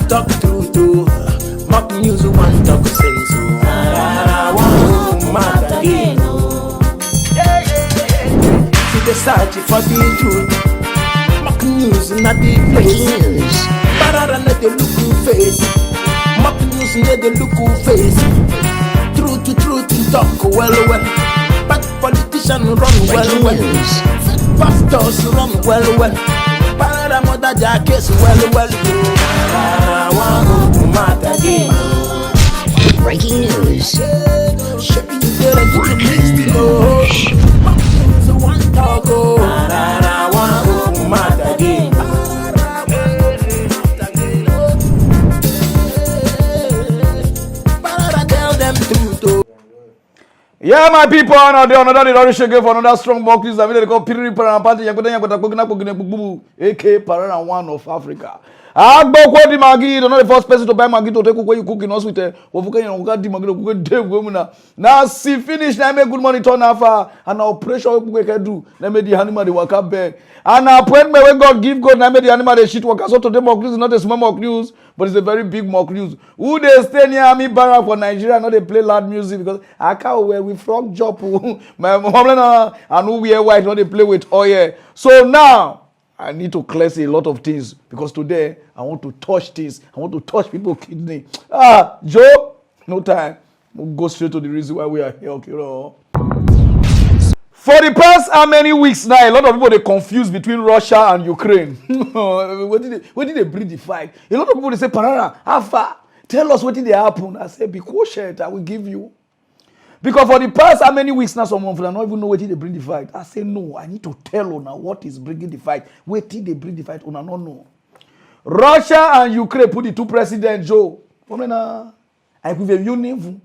talk true to mock news one talk sense. I want mad again. To the search for the truth. Mock news not the place. Pararan let the look face. Mock news let the look face. Truth to truth talk well. But politicians run well. Pastors run well. Pararan mother jackets well. I want mad again. Breaking news. Breaking news. One talk. I want mad again. Pararan tell them truth. Yeah, my people, another again for another strong mock news. I mean, they call Pidgin Party, aka Pararan One of Africa. Agbo kwa di magi, you're not the first person to buy magi to take where you cook in hospital. Wofuka you know di magi to cook Dave Gomuna. Now see finish, now make good money turn afa, and operation we can do. Now make the animal the worker bed. And appointment when God give God, now make the animal the shit worker. So today mock news is not a small mock news, but it's a very big mock news. Who they stay near me barrack for Nigeria, not they play loud music because I can't wear with frog job. My mom and who wear white, not they play with oil. So now I need to cleanse a lot of things because today I want to touch things. I want to touch people's kidney. Joe, no time. We'll go straight to the reason why we are here. Okay, for the past how many weeks now, a lot of people they confused between Russia and Ukraine. Where did they bring the fight? A lot of people they say, Pararan, how far? Tell us what did they happen. I say, be cautious. I will give you. Because for the past how many weeks now, someone will not even know where they bring the fight. I say, no, I need to tell Una what is bringing the fight. Where did they bring the fight? Una not know. Russia and Ukraine put the two presidents, Joe. I give you name.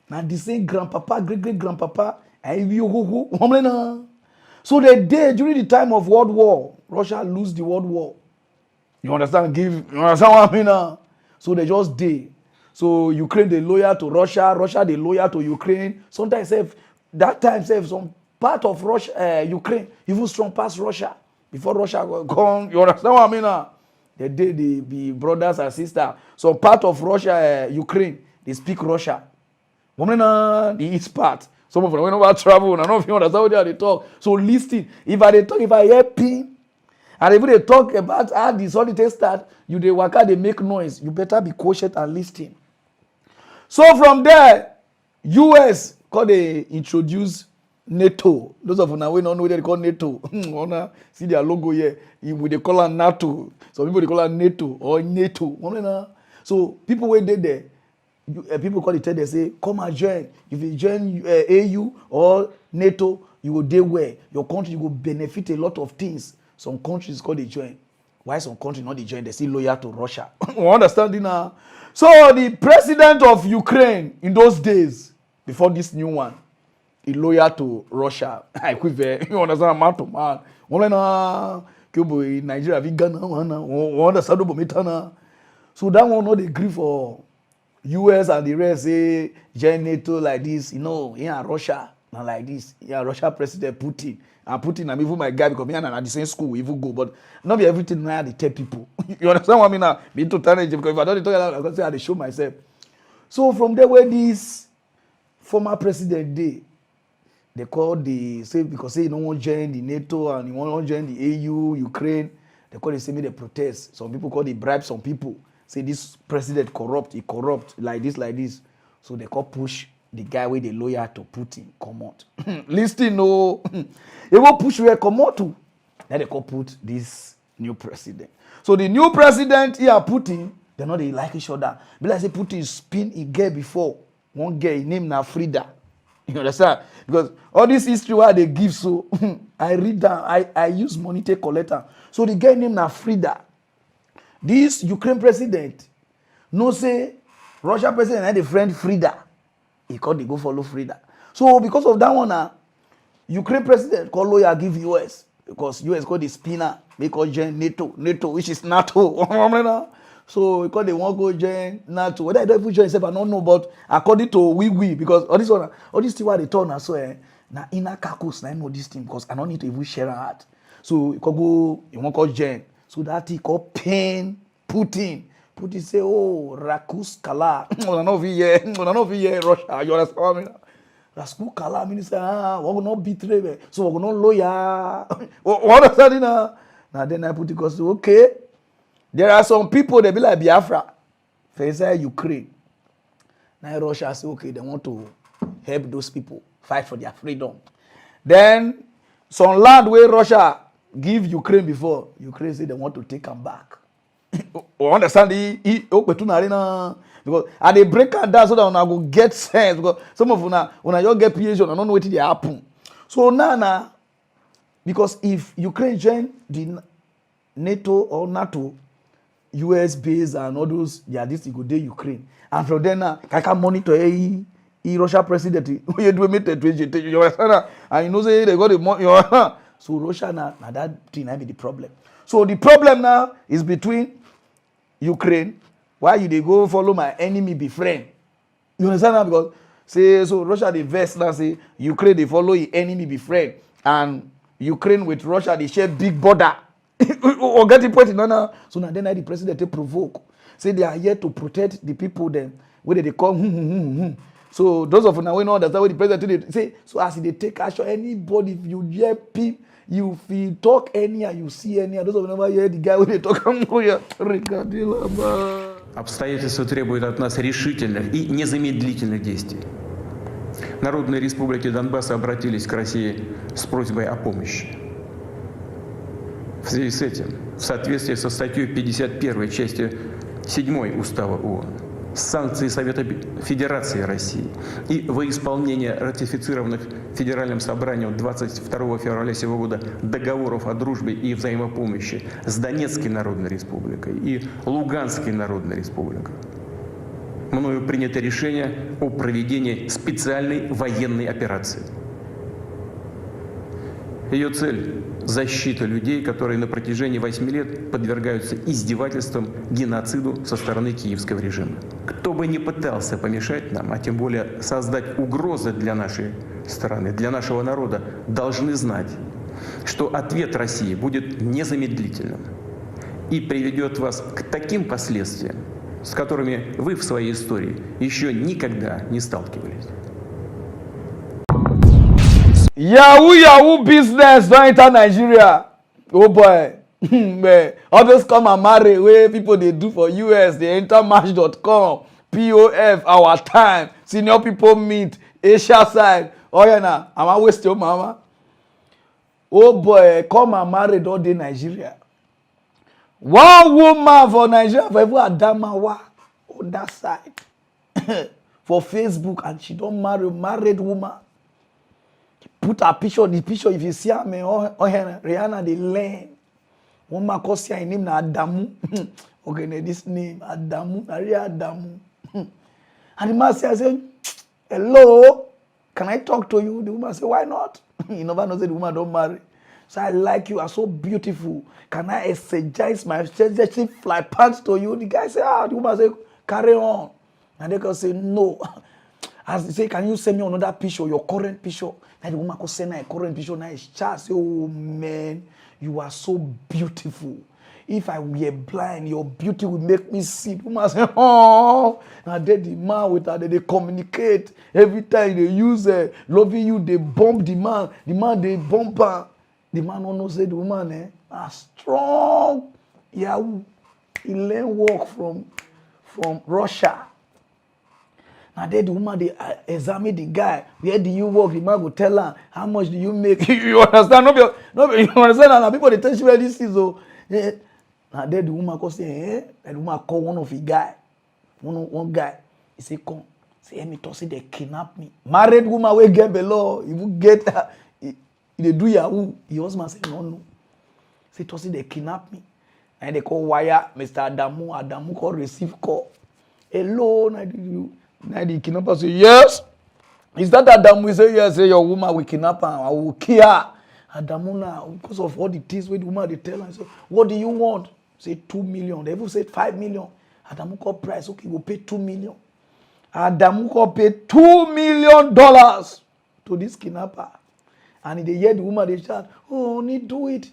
Now the same grandpapa, great-great-grandpapa, I give you who. So the day during the time of World War, Russia lose the World War. You understand? You understand what I mean now? So they just did. So Ukraine they loyal to Russia, Russia they loyal to Ukraine. Sometimes that time some part of Russia, Ukraine even strong past Russia. Before Russia gone, you understand what I mean now? They be brothers and sisters. So part of Russia, Ukraine, they speak Russia. The east part. Some of them whenever travel, I don't know if you understand how they talk. So listen, if I hear pin, and if they talk about how the solid start, they work out, they make noise. You better be cautious and listen. So from there, US they introduce NATO. Those of you now we don't know what they call NATO. See their logo here. They call it NATO. Some people they call it NATO or NATO. So people when they there, people call it. They say, "Come and join." If you join AU or NATO, you will do well. Your country you will benefit a lot of things. Some countries call they join. Why some countries not they join? They still loyal to Russia. You understand now? So the president of Ukraine in those days, before this new one, he loyal to Russia. You understand, man to man. Nigeria, so that one not they agree for US and the rest say join NATO like this. You know, here Russia not like this. Yeah, Russia president Putin. And Putin, I'm even my guy because me and at the same school we even go, but not be everything now they tell people. You understand what I mean now? Be to teenage because if I don't talk, I'm gonna say I show myself. So from there where this former president they call because you don't want to join the NATO and you want to join the AU, Ukraine, they call the same the protest. Some people call it bribe some people. Say this president corrupt, he corrupt, like this. So they call push the guy with the lawyer to Putin come out. Listen, no. They will push where come out to. Then they call put this new president. So the new president here Putin, they know they like each other. But like say Putin spin a girl before. One girl, his name na Frida. You understand? Because all this history why they give, so I read down, I use money to collect them. So the girl named na Frida. This Ukraine president, no say Russia president had a friend Frida. He called they go follow Frida. So because of that one, Ukraine president called lawyer give US because US called the spinner. They call join NATO, which is NATO. So because they want to go join NATO. Whether I don't even join itself, I don't know. But according to we because all this thing why they turn us so now inner caucus, I know this thing because I don't need to even share out. So you can go, you want to join. So that he called pain Putin. put it say, oh, Rakus Kala. Una no fi here Russia. You understand me? Rakus Kala mean say, we will not betray me. So we will not lawyer. What understand it now? Now then I put it because okay. There are some people they be like Biafra. For say Ukraine. Now Russia say okay, they want to help those people fight for their freedom. Then some land where Russia give Ukraine before, Ukraine say they want to take them back. Understand because and they break am down so that una go get sense because some of una just get PhD and don't know wetin dey happen. So now because if Ukraine join the NATO or NATO, US base and all those, yeah, this go dey Ukraine. And from then I can monitor Russia president. You do meet the you understand? And you know say they got the money. So Russia now that thing might be the problem. So the problem now is between Ukraine. Why you they go follow my enemy be friend? You understand now? Because say so Russia they vex now say Ukraine they follow your enemy be friend, and Ukraine with Russia they share big border. Or get the point now. So now then the president they provoke. Say they are here to protect the people them where they come. So those of now we know that's what the president they say. So as they take action, anybody if you hear people, you feel talk any and you see any, those of never hear the guy when they talk. Обстоятельства требуют от нас решительных и незамедлительных действий. Народные республики Донбасса обратились к России с просьбой о помощи. В связи с этим, в соответствии со статьей 51 части 7 Устава ООН, санкции Совета Федерации России и во исполнение ратифицированных Федеральным собранием 22 февраля сего года договоров о дружбе и взаимопомощи с Донецкой Народной Республикой и Луганской Народной Республикой, мною принято решение о проведении специальной военной операции. Ее цель – защита людей, которые на протяжении 8 лет подвергаются издевательствам, геноциду со стороны киевского режима. Кто бы ни пытался помешать нам, а тем более создать угрозы для нашей страны, для нашего народа, должны знать, что ответ России будет незамедлительным и приведет вас к таким последствиям, с которыми вы в своей истории еще никогда не сталкивались. Yahoo business don't enter Nigeria. Oh boy. All those come and marry where people they do for US, they enter match.com, POF, our time, senior people meet, Asia side. Oh yeah, nah, I'm waste your mama. Oh boy, come and marry all day Nigeria. One woman for Nigeria for every Adamawa on that side. For Facebook, and she don't marry married woman. Put her picture, the picture, if you see her, Rihanna, they learn. One man calls her name, Adamu. Okay, this name, Adamu, Maria Adamu. And the man says, hello, can I talk to you? The woman says, why not? You never know that the woman don't marry. So I like you, are so beautiful. Can I exercise my fly pants to you? The guy said, the woman said, carry on. And they can say, no. As they say, can you send me another picture, your current picture? And the woman could send her a current picture. Now it's just, oh man, you are so beautiful. If I were blind, your beauty would make me see. The woman say, oh. And then the man with her, they communicate. Every time they use loving you, they bump the man. The man, they bump her. The man don't know, say the woman, are strong. Yeah, he learn work from Russia. And then the woman, they examine the guy. Where do you work? The man will tell her, how much do you make? You understand? No, you understand? And people, they tell you where this is. So, and then the woman go say, and the woman call one of the guy. One guy. He say, come. Say, me to say they kidnap me. Married woman will get below. He will get her. They do Yahoo. Your husband say, no. Say, to say they kidnap me. And they call wire, Mr. Adamu. Adamu call receive call. Hello, now the kidnapper say, yes. Is that Adamu? We say, yes, say your woman will kidnap her. I will kill her. Adamu now, because of all the things where the woman they tell her, say, what do you want? Say 2 million. They even said 5 million. Adamu call price. Okay, we'll pay 2 million. Adamu call pay $2 million to this kidnapper. And they hear the woman they shout, oh, honey, do it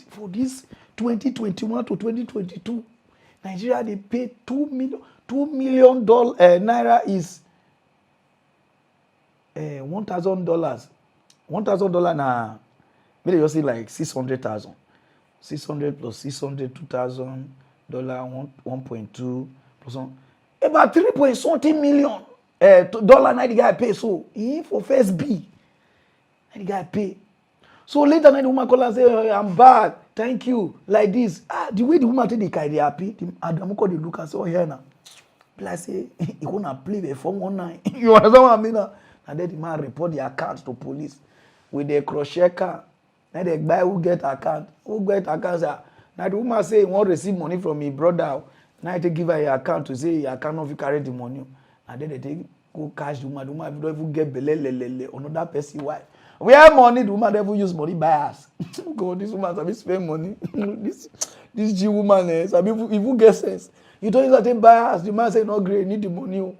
for this 2021 to 2022. Nigeria they pay $2 million naira is $1,000. $1,000 na maybe you see like 600,000. 600 plus 600, $2,000, 1.2 plus one. About 3 point something million dollar now the guy pay. So he for first B. And the guy pay. So later night the woman call and say, oh, I'm bad. Thank you. Like this. The way the woman take the guy they happy, the Adamu call the look and say, oh here now. Like say, he gonna play the 419. You understand what I mean? And then the man report the account to police with the crochet car. Now the guy who get account, say, now the woman say he won't receive money from his brother. Now he take give her a account to say I cannot carry the money. And then they take go cash the woman. The woman don't even get belle another person wife. Where money the woman never use money buy us. God, this woman sabi spend money. this G woman sabi even get sense. You don't use that buy us. The man say no great, need the money.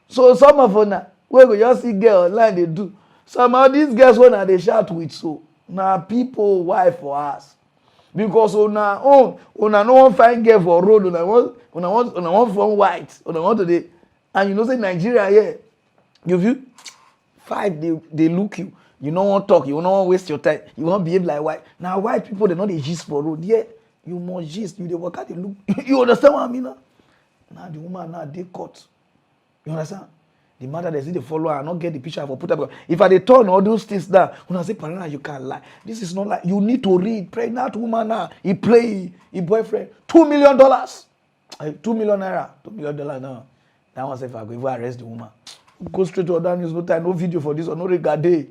So some of them we go just see girl online they do. Some of these girls when they shout with so now people wife for us. Because una no one find girl for road, una want from white, una want to dey, and you know say Nigeria here, you feel five they look you, you don't want talk, you don't want waste your time, you want behave like white. Now white people they know they gist for road, yeah, you must gist, you dey work out, they look, you understand what I mean now? Now the woman now they caught, you understand? The matter they see the follower and not get the picture for put up. If I they turn all those things down, when I say Pararan, you can't lie. This is not like you need to read. Pregnant woman now, he play his boyfriend $2 million. $2 million naira. $2 million now. That one say if I go even arrest the woman. Go straight to other news, no time, no video for this or no regard day.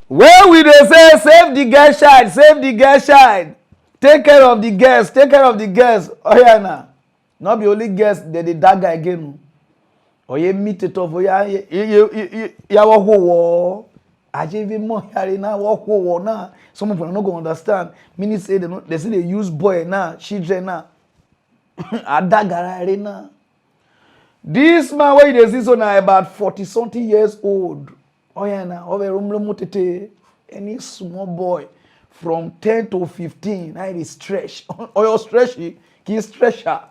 Where will they say save the girl child, save the girl child. Take care of the girls, take care of the girls. Oh yeah now. Not be only girls, they dagger again. Oye meet it off ya walk war. Ajive mo yare na walk war na. Some people not going to understand. Meaning say they say they use boy na, children na. Adagara na. This man where they see so now about 40 something years old. Oye na over rumlo motete. Any small boy from 10 to 15 now it is stretch. Oyo stretch he stretch her.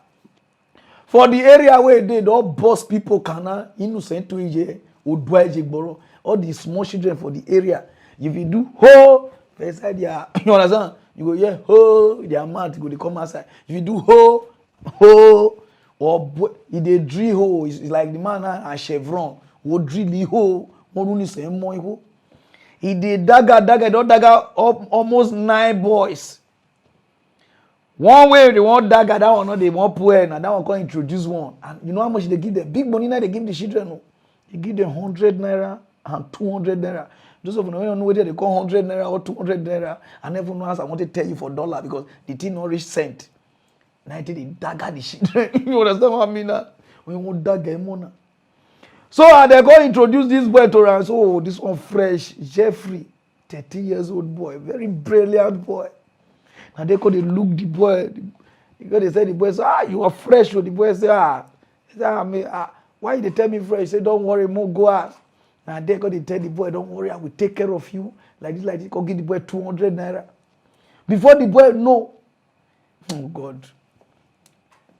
For the area where they don't boss people kana innocent to eje odwaje gboro all the small children for the area if you do ho inside their you understand you go hear ho their mouth go dey come outside if you do ho or if they drill ho it's like the man and chevron wo drill the ho won run say mo ho he dey dagger don dagger almost 9 boys. One way they want dagger, that one not they want poor, and that one can introduce one. And you know how much they give them? Big money now they give the children. No? They give them 100 naira and 200 naira. Those of you don't know whether they call 100 naira or 200 naira. I never know as I want to tell you for dollar because the thing not reach cent. Now they dagger the children. You understand what I mean? We want dagger money. So they go introduce this boy to us. Oh, this one fresh, Jeffrey, 13 years old boy, very brilliant boy. And they could look the boy because they said the boy say, you are fresh. So the boy say, why they tell me fresh? Say, don't worry, more go out. And they could tell the boy, don't worry, I will take care of you. Like this, go give the boy 200 naira. Before the boy know, oh God.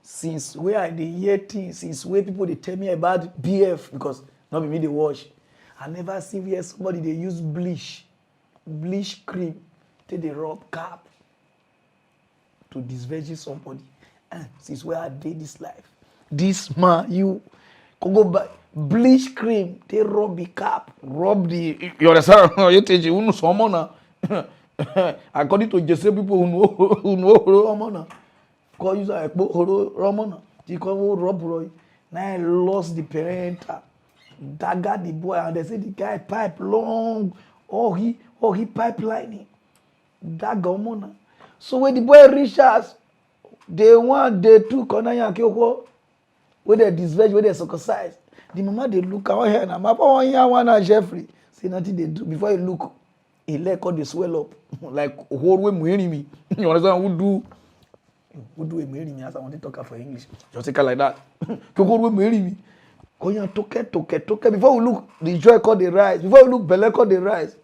Since where I the hear things, since where people they tell me about BF, because not be me they watch. I never see where somebody they use bleach cream, take the rub cap. To disvirgin somebody, and since where I did this life, this man you can go buy bleach cream, they rub the cap, rub the you understand? You tell you know someone according to just people who know Romana, call you like Romana, you call rub Roy. Now I lost the parent, dagger the boy, and they say the guy pipe long, or he pipelining, dagger Romana. So when the boy reach us, day 1, day 2, corner yankyoko, where they disverge, where they circumcise. The mama they look out here now. Papa 1 year, 1 and Jeffrey. See nothing they do. Before you look, he let all the swell up. Like whole way me. You understand? Who do a marry me as I want to talk for English. Just take it like that. Whole way marry me. Konya toke. Before we look, the joy called the rise. Before we look, Belle called the rise.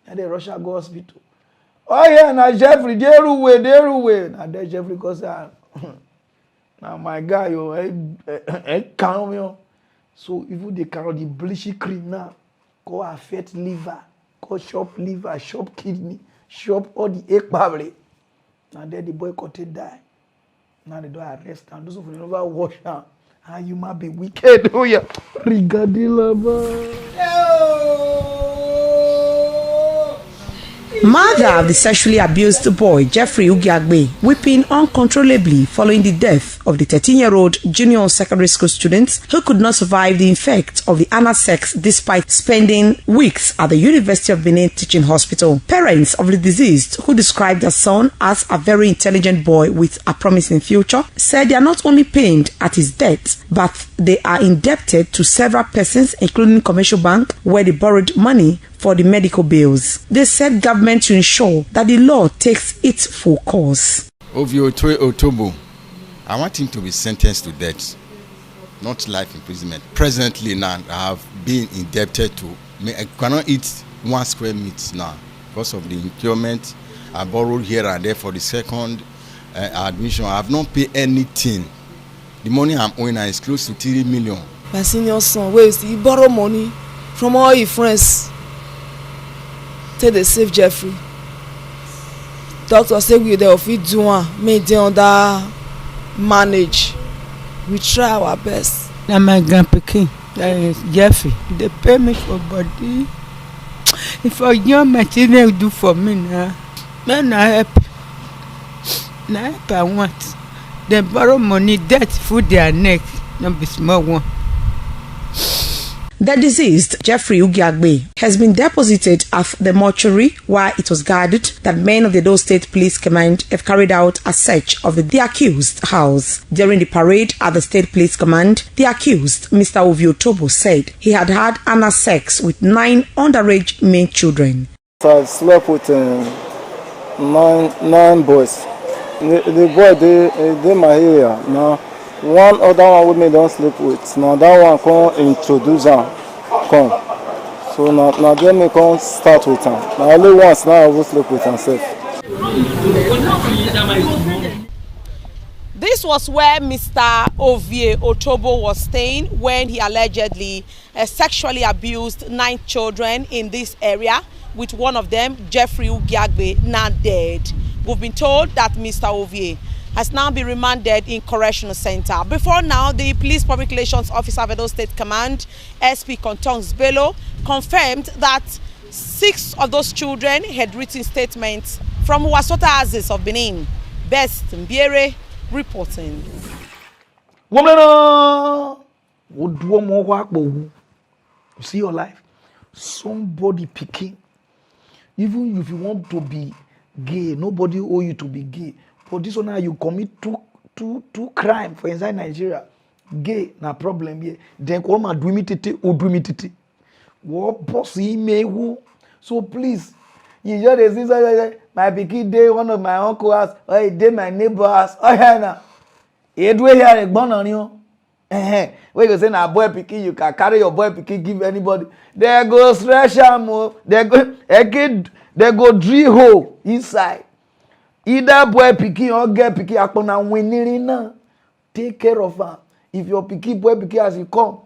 And they rush go hospital. Oh yeah, now Jeffrey, they way. Now there Jeffrey goes out. Now my guy, yo, calm yo. So even they carry the bleachy cream now, go affect liver, go shop liver, shop kidney, shop all the egg probably. Now there the boy got to die. Now they don't arrest and those who never wash down. And you might be wicked. Oh yeah. Regarding lover. Mother of the sexually abused boy, Jeffrey Ugiagbe, weeping uncontrollably following the death of the 13-year-old junior secondary school student who could not survive the effects of the anal sex despite spending weeks at the University of Benin Teaching Hospital. Parents of the deceased, who described their son as a very intelligent boy with a promising future, said they are not only pained at his death, but they are indebted to several persons, including Commercial Bank, where they borrowed money for the medical bills. They said government to ensure that the law takes its full course. Otobo, I want him to be sentenced to death, not life imprisonment. Presently now, I have been indebted to, I cannot eat 1 square meter now because of the employment I borrowed here and there for the second admission. I have not paid anything. The money I'm owing is close to 3 million. My senior son, where is he borrow money from all his friends? Take the save Jeffrey. Doctor say we dey fit do one, make dey under manage. We try our best. Na my grandpikin, that is Jeffrey. They pay me for body. If I young my children do for me now, man, I help. Na help I want. They borrow money, debt food their neck, not be small one. The deceased, Jeffrey Ugiagbe, has been deposited at the mortuary where it was guarded that men of the Edo State Police Command have carried out a search of the accused house. During the parade at the State Police Command, the accused, Mr. Oviotobo, said he had had anal sex with 9 underage male children. I slept with 9 boys. The boy, they my area now. One other one with me don't sleep with. Now that one come introduce him, come. So now then me come start with him. Now only once now I will sleep with himself. This was where Mr. Ovie Otobo was staying when he allegedly sexually abused 9 children in this area, with one of them, Jeffrey Ugiagbe, now dead. We've been told that Mr. Ovie has now been remanded in Correctional Center. Before now, the Police Public Relations Officer of Edo State Command, SP Kontongs Bello, confirmed that 6 of those children had written statements from Wasota Azis of Benin. Best Mbiere reporting. You see your life? Somebody picking. Even if you want to be gay, nobody owe you to be gay. For this one now, you commit two crime for inside Nigeria. Gay, na problem here. Then come and do imitete. What boss email? So please, you just say my pikin day one of my uncle's house, or a day my neighbor's house. Oh yeah, now. You do here a born on you. When you say na boy pikin, you can carry your boy pikin give anybody. They go stretch am. They go drill hole inside. Either boy pikin or girl pikin akpona winning na. Take care of her. If your pikin boy pikin as you come,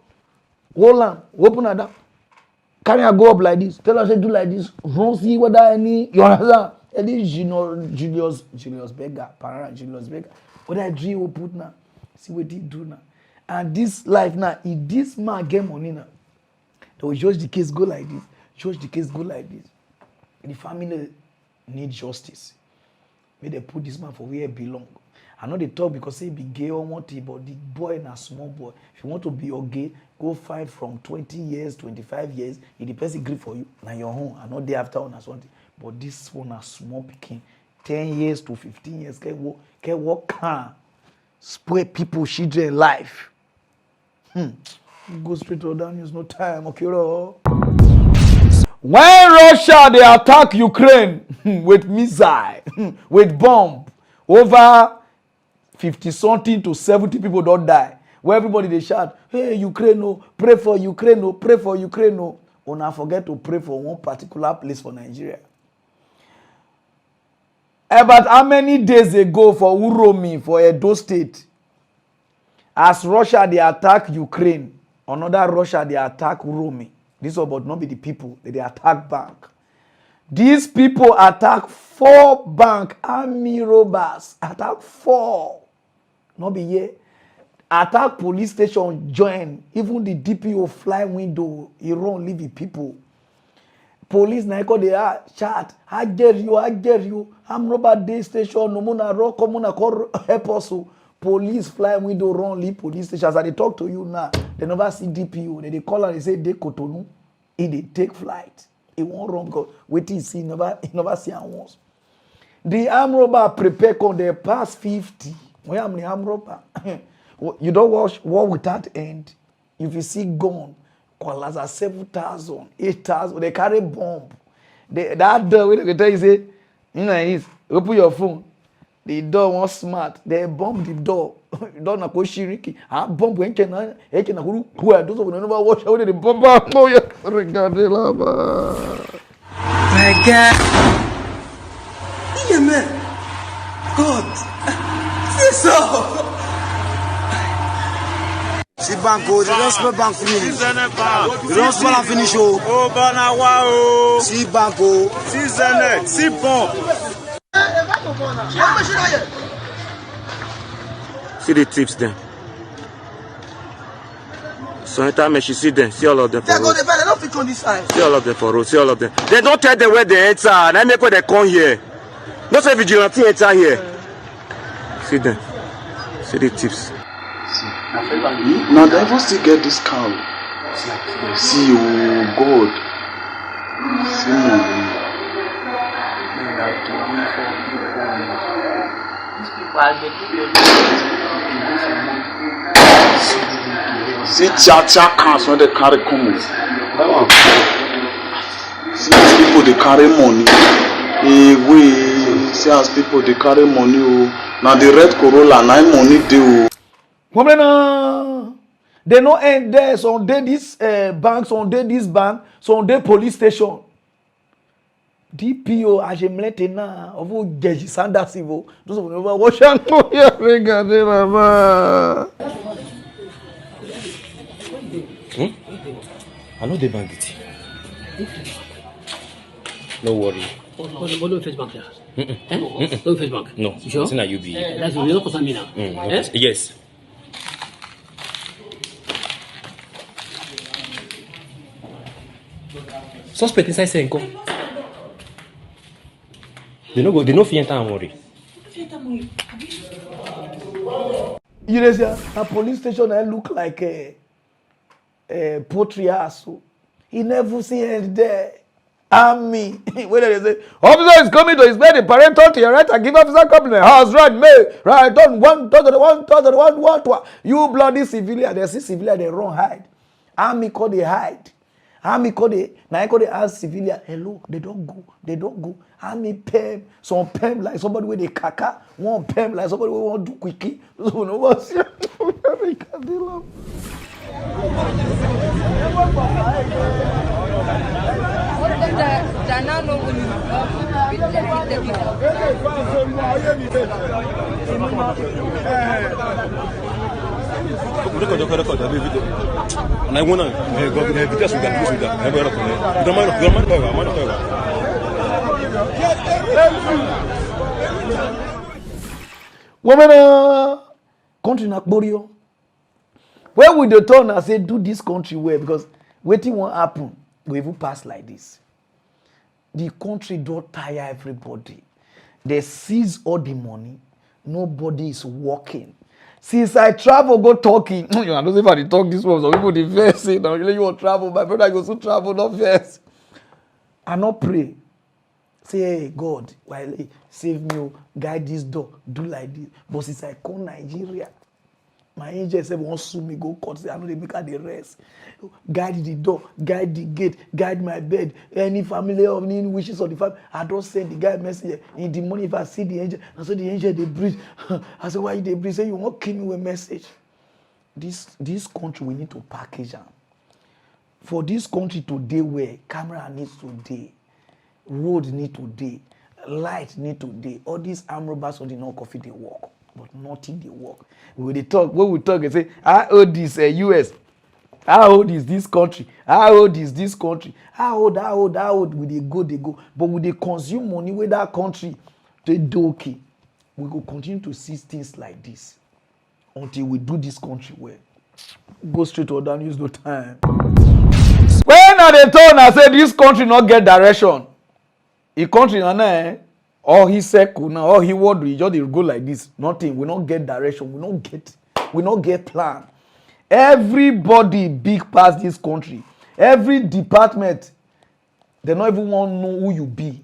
hold on, open her down. Carry her go up like this. Tell her say do like this. Don't see whether any you understand. Any Julius Berger, Pararan Julius Berger. Whether I drill or put now. See what he do now. And this life now, if this man get money now, they will judge the case go like this. Judge the case go like this. The family need justice. May they put this man for where he belong. I know they talk because he be gay or what, but the boy na small boy. If you want to be gay, go fight from 20 years, 25 years. If the person agree for you, now your home. I know day after one or something. But this one a small picking, 10 years to 15 years, can walk spoil people, children life. Go straight to down, use no time, okay? When Russia they attack Ukraine with missile, with bomb, over 50-something to 70 people don't die. Where everybody they shout, hey Ukraine, no, pray for Ukraine, no, pray for Ukraine, no. Don't forget to pray for one particular place for Nigeria. About how many days ago for Uromi, for Edo State, as Russia they attack Ukraine, another Russia they attack Uromi. This about not be the people, they attack bank. These people attack 4 bank, army robbers, attack 4. Not be here. Attack police station, join. Even the DPO fly window, he run leave the people. Police na call they are chat. I get you. I'm robber day station. No muna rock, come muna call help us. Police fly window run leave police station. As I talk to you now, they never see DPO. They call and they say they Cotonou. They take flight. He won't run because wait till see never see him once. The arm robber prepare con they pass 50. Where am the arm robber? You don't watch war without end. If you see gun, call 7,000, 8,000. They carry bomb. That door when they tell you say, open your phone. The door was smart. They bomb the door. Door na ko shiriki. Ah bomb when can na who are those who never watch how they bomb. Oh yeah, regardez là-bas. My God. Yeah man. God. C'est ça. Si banco, je lance pas banque fini. Je lance pas la finish. Oh banawa oh. Si banco. Si zenet, si bon. See the tips then. So anytime she see them, see all of them for road. See all of them for road, see all of them. They don't tell them where they enter, and I make where they come here. Not say vigilante enter here. See them. See the tips. Now they even still get this cow. See, oh God. See money. See cha cars when they carry come. See as people they carry money. We see as people they carry money. Oh. Now the red Corolla 9 money they. They no end there. Some day this bank, some day this bank, some day police station. DPO ajemlete na ovu geji sanda sivo. Those who never watch and go here. Regardez là-bas. I know the bank it. No worry. What do bank here? No bank. No. You sure? It's not UB. That's you know for me now. Yes. Suspect inside Senko. They no fear and worry. You know, a police station I look like a poultry house. He never see it there. Army. When they say, officer is coming to his bed, the parental to your right and give officer coming to the house, right, on one, you bloody civilian, they see civilian, they run hide. Army call they hide. Army call they, now I call they ask civilian, hello, they don't go. Army pem, some pem like somebody with a kaka, one pem like somebody who want to do quickie. So no what's here. Women, country na Borio. Where would the turn and say do this country well? Because waiting won't happen. We even pass like this. The country don't tire everybody. They seize all the money. Nobody is working. Since I travel, go talking. I don't know if I talk this one. Some people they first say, now you want travel. My brother goes to travel, not first. I not pray. Say, hey, God, save me, guide this door, do like this. But since I come Nigeria, my angel said, won't sue me, go court. Say, I know they make her the rest. Guide the door, guide the gate, guide my bed. Any family of any wishes of the family. I don't send the guy message in the morning if I see the angel. I said, the angel, they breathe. I said, why they breathe? Say, you won't kill me with a message. This country, we need to package them. For this country today where camera needs today, road need today, light need to dey. All these armed robbers on the no coffee they work, but nothing they work. When we talk and say, how old is US? How old is this country? How old is this country? How old? We they go. But we they consume money with that country, they do okay. We go continue to see things like this until we do this country well. Go straight to other news, no time. When are they told I say this country not get direction? A country all he circle now, all he word we just go like this. Nothing. We not get direction. We not get plan. Everybody big past this country. Every department, they not even want to know who you be,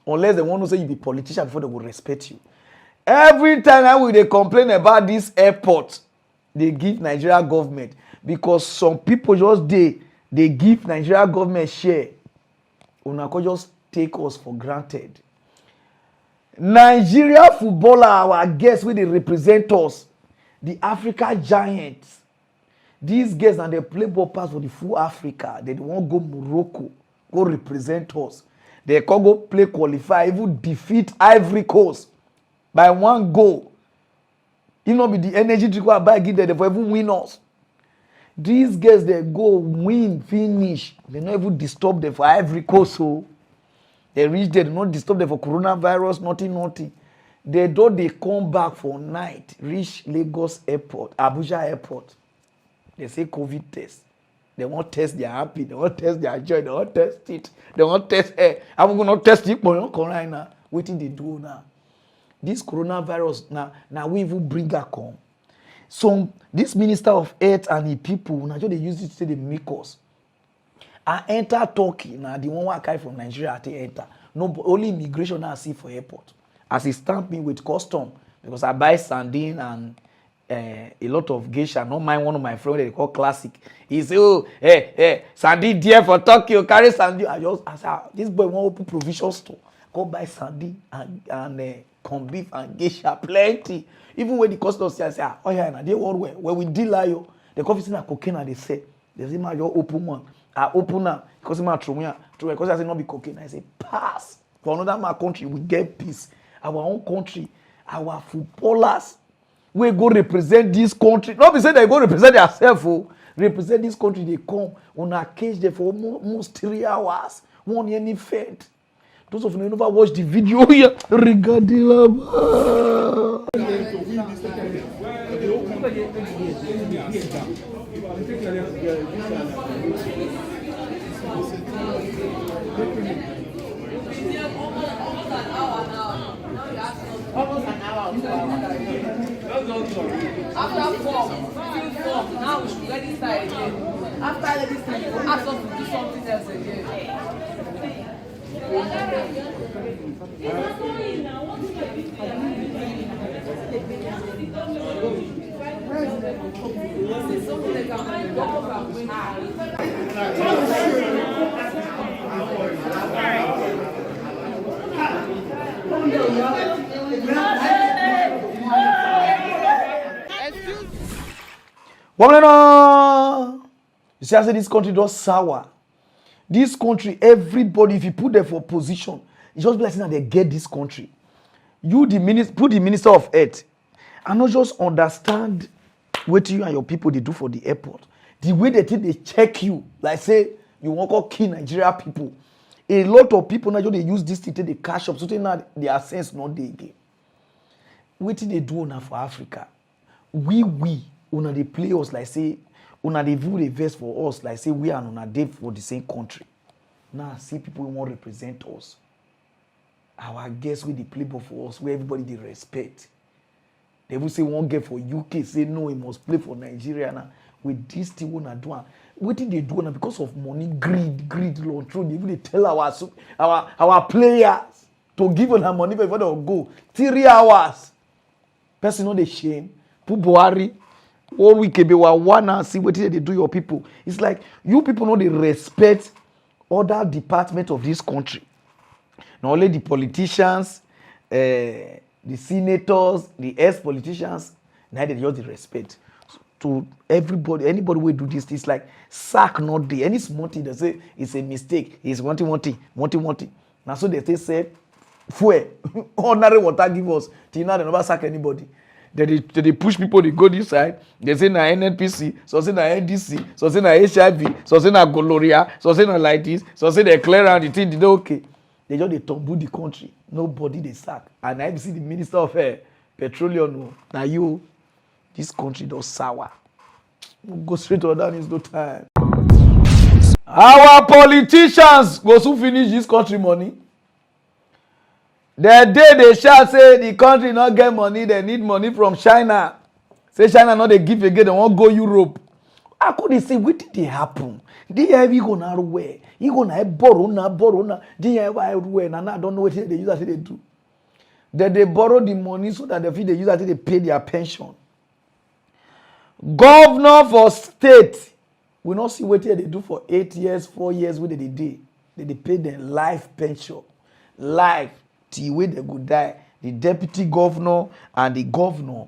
unless they want to say you be politician before they will respect you. Every time they complain about this airport, they give Nigeria government because some people just they give Nigeria government share. Una can just take us for granted. Nigeria footballer, our guests, where they represent us, the Africa giants. These guys and they play ball pass for the full Africa. They won't go Morocco, go represent us. They can go play qualify, even defeat Ivory Coast by 1 goal. You know, be the energy required by give them, they even win us. These guys they go win, finish. They not even disturb them for Ivory Coast. So they reach there, they not disturb them for coronavirus, nothing. They come back for night, reach Lagos Airport, Abuja Airport. They say COVID test. They won't test their happy. They won't test their joy. They won't test it. They won't test air. I'm going to test it, but you're not now. What did they do now? This coronavirus, now we even bring her come. So this Minister of Health and the people, now they use it to say they make us. I enter Turkey, now the one I carry from Nigeria, I enter. No, only immigration I see for airport. As he stamp me with custom, because I buy sardine and a lot of geisha. Not mind one of my friends they call classic. He say, oh, hey, sardine dear for Tokyo, carry sardine. I said, this boy want open provision store. Go buy sardine and corn beef and geisha plenty. Even when the customer say, oh yeah, now they want where we deal you. The coffee say na cocaine and they say my just open one. I open now because my throw because I say not be cocaine. I say pass. For another my country we get peace. Our own country, our footballers. We go represent this country. Not be say they go represent themselves. Represent this country. They come on a cage there for almost 3 hours. One any fed. Those of you who never watched the video here regarding Almost an hour. After 4, now we should let it start again. After this time, you ask us to do something else again. You see, I say this country does sour. This country, everybody, if you put them for position, it's just like saying that they get this country. You, put the Minister of Health, and not just understand what you and your people they do for the airport. The way they think they check you, like say you want to kill Nigeria people. A lot of people now they use this to take the cash up, so they now their sense not they again. What did they do now for Africa? We una they play us like say una they view the verse for us like say we are on a day for the same country. Now see people who want to represent us. Our guests with the play ball for us, where everybody they respect. They will say one get for UK, say no, he must play for Nigeria now. With this thing we not doing. What did they do now? Because of money, greed, long through. They will tell our players to give them money before they go 3 hours. Person know the shame. Put Buhari. All week be one see what they do your people. It's like you people know they respect other departments of this country. Not only the politicians, the senators, the ex-politicians, now they just the respect. To everybody, anybody will do this, it's like sack not there. Any small thing they say it's a mistake. It's wanting. Now so they say fuel. Ordinary water give us. Till now, they never sack anybody. They push people, they go this side. They say na NNPC, so say na NDC, so say na HIV, so say na gonorrhea, so say na like this, so say they clear around the thing, they okay. They just they tumble the country. Nobody they sack. And I see the Minister of Petroleum. Now you, this country does sour. We'll go straight to that, it's no time. Our politicians go soon finish this country money. The day they shall say the country not get money, they need money from China. Say China not they give again, they won't go Europe. How could they say what did they happen? They have you gonna where? You gonna borrow na. They have everywhere, and I don't know what they use as they do. They borrow the money so that they use as they pay their pension. Governor for state we not see what they do for 8 years, 4 years. What they did? They pay them life pension, life till where they go die. The deputy governor and the governor,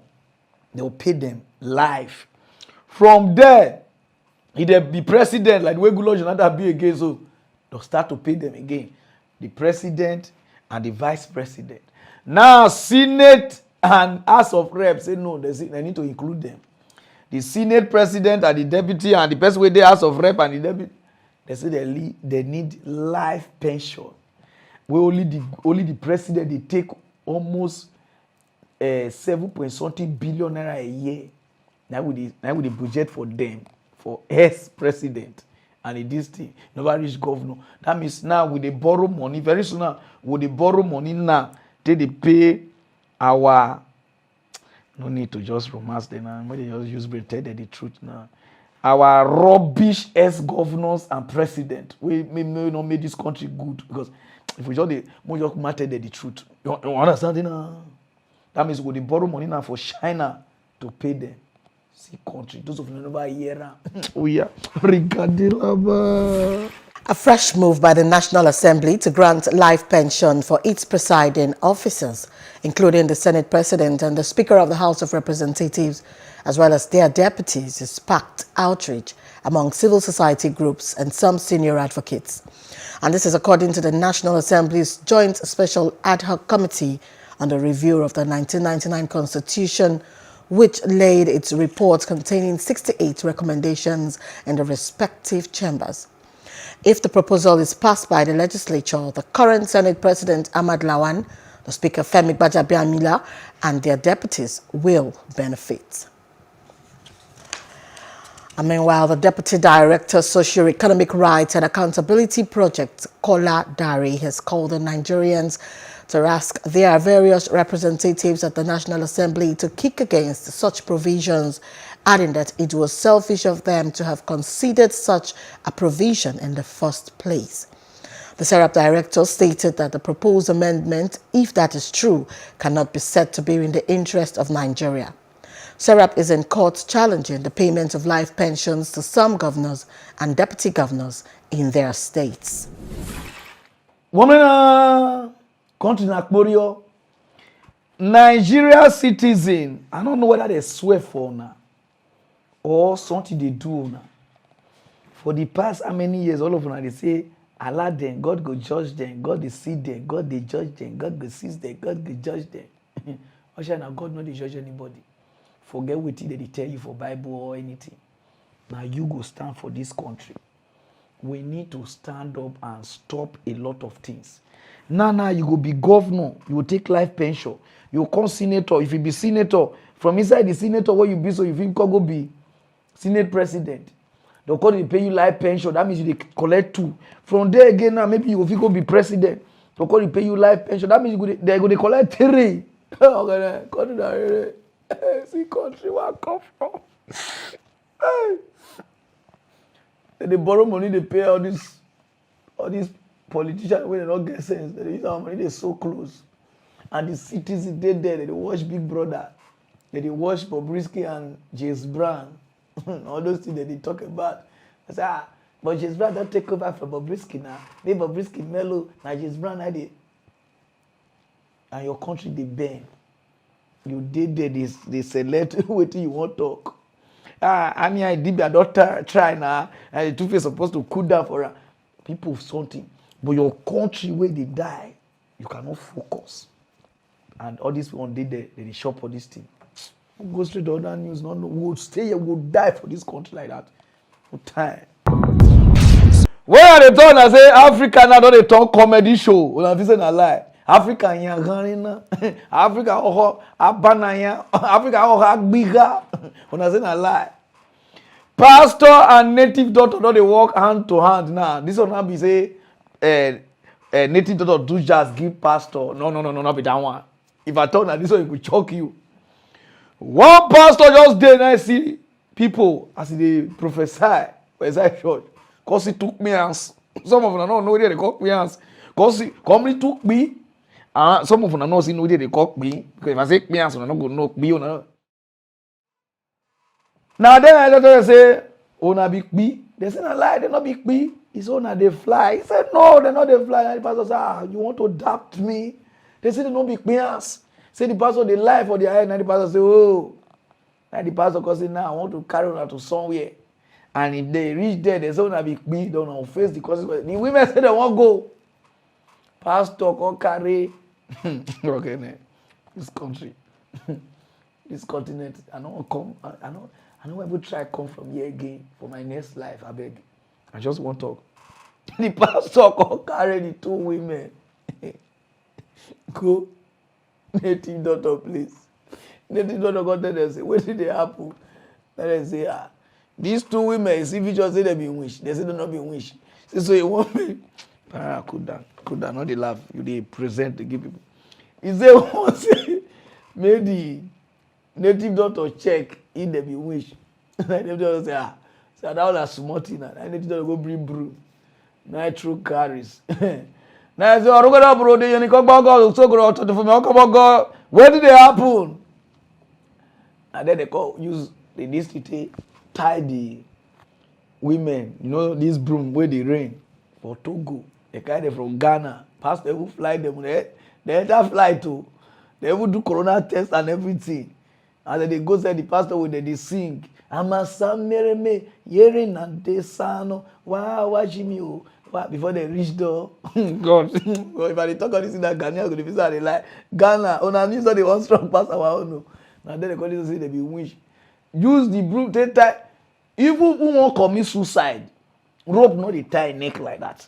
they will pay them life. From there, if they be president like the way Goodluck Jonathan be again, so they'll start to pay them again. The president and the vice president. Now Senate and House of Reps say no, they need to include them. The Senate president and the deputy and the person with the House of Rep and the deputy, they say they need life pension. Where only the president they take almost 7.something billion naira a year. Now with the budget for them for ex-president and this thing never reach governor. That means now with they borrow money very soon now with they borrow money now till they pay our. No need to just romance them now. Maybe just use brain tell them the truth now. Our rubbish ex-governors and president we may not make this country good because if we just matter the truth. You understand now? That means we borrow money now for China to pay them. See country. Those of you never hear. Oh yeah. A fresh move by the National Assembly to grant life pension for its presiding officers, including the Senate President and the Speaker of the House of Representatives, as well as their deputies, has sparked outrage among civil society groups and some senior advocates. And this is according to the National Assembly's Joint Special Ad Hoc Committee on the Review of the 1999 Constitution, which laid its report containing 68 recommendations in the respective chambers. If the proposal is passed by the legislature, the current Senate President Ahmad Lawan, the Speaker Femi Gbajabiamila, and their deputies will benefit. And meanwhile, the Deputy Director, Socio-Economic Rights and Accountability Project, Kola Dari, has called on Nigerians to ask their various representatives at the National Assembly to kick against such provisions, adding that it was selfish of them to have considered such a provision in the first place. The SERAP director stated that the proposed amendment, if that is true, cannot be said to be in the interest of Nigeria. SERAP is in court challenging the payment of life pensions to some governors and deputy governors in their states. Country Nakborio, Nigeria citizen, I don't know whether they swear for now or something they do now. For the past how many years, all of them they say, Allah them, God go judge them, God they see them, God they judge them, God go see them, God go judge them. Now God not they judge anybody. Forget what they tell you for Bible or anything. Now you go stand for this country. We need to stand up and stop a lot of things. Now you go be governor, you will take life pension. You come senator, if you be senator, from inside the senator where you be, so if you can go be Senate president. They'll call you pay you life pension. That means you collect 2. From there again now, maybe you go be president. They'll call you pay you life pension. That means they go to collect 3. See country where I come from. They borrow money, they pay all these politicians when they don't get sense. They use our money, they're so close. And the citizens they there, they watch Big Brother. They watch Bobrisky and James Brown. All those things that they talk about. I say, but James Brown don't take over from Bobrisky now. Maybe Bobrisky mellow, now James Brown now they. And your country they burn. You did there, they select what you want to talk. I mean, I did my daughter try now, and the two face supposed to cool down for her. People something. But your country where they die, you cannot focus. And all these people did they shop for this thing. We'll go straight to other news. No, we'll stay here, we'll die for this country like that. No time. Where are they talking? I say Africa now don't they talk comedy show. When I'm saying a lie. Africa yangarina. Africa abanaya. Africa agbiga. When I say a lie. Pastor and native doctor don't they work hand to hand now. This one now be say native doctor do just give pastor. No, not be that one. If I told that this one, it could choke you. One pastor just did and I see people as they prophesy church. Because he took me hands. Some of them don't know where they call me hands. Because he come took me. Some of them don't know where they call me. Because if I say me hands, I'm not going to know me. Now then I just say, oh, na big B. They say, no lie, they're not big B. It's all na they fly. He said, no, they're not they fly. And the pastor said, you want to doubt me? They say, they don't big B hands. Say the pastor, they lie for their head. And the pastor say, oh. And the pastor goes, say, now I want to carry on to somewhere. And if they reach there, they say, na big B, don't face the consequences. The women say they won't go. Pastor, come carry. Okay, man. This country. This continent. I don't come. I don't ever try to come from here again for my next life. I beg. I just want to talk. The pastor come carry the two women. Go. Native daughter, please. Native daughter got there and say, what did they happen? Then they say, these two women, see if just say they be wish. They say they not be wish. Say, so you want me? Could that not they laugh. You they present to give people. He say, once made the native daughter check if they be wish. Native daughter say, so that was a small thing. And native daughter go bring brew. Nitro carries. Now I say, oh, look at bro, they only come back God, so go to for me. Come back God. Where did they happen? And then they use the district tie the women, you know, this broom where they rain for Togo. They carry them from Ghana. Pastor, they will fly them. They enter fly too. They will do corona test and everything. And then they go say the pastor will they sing. Amasamereme yerin and desano. Wow, watch me. Before they reach the God. If I talk about this in that Ghana, go to visit they like Ghana. On our news, they want strong pass our own. Now then they call it say they be wish. Use the broom, take tie. Even who won't commit suicide, rope not the tie neck like that.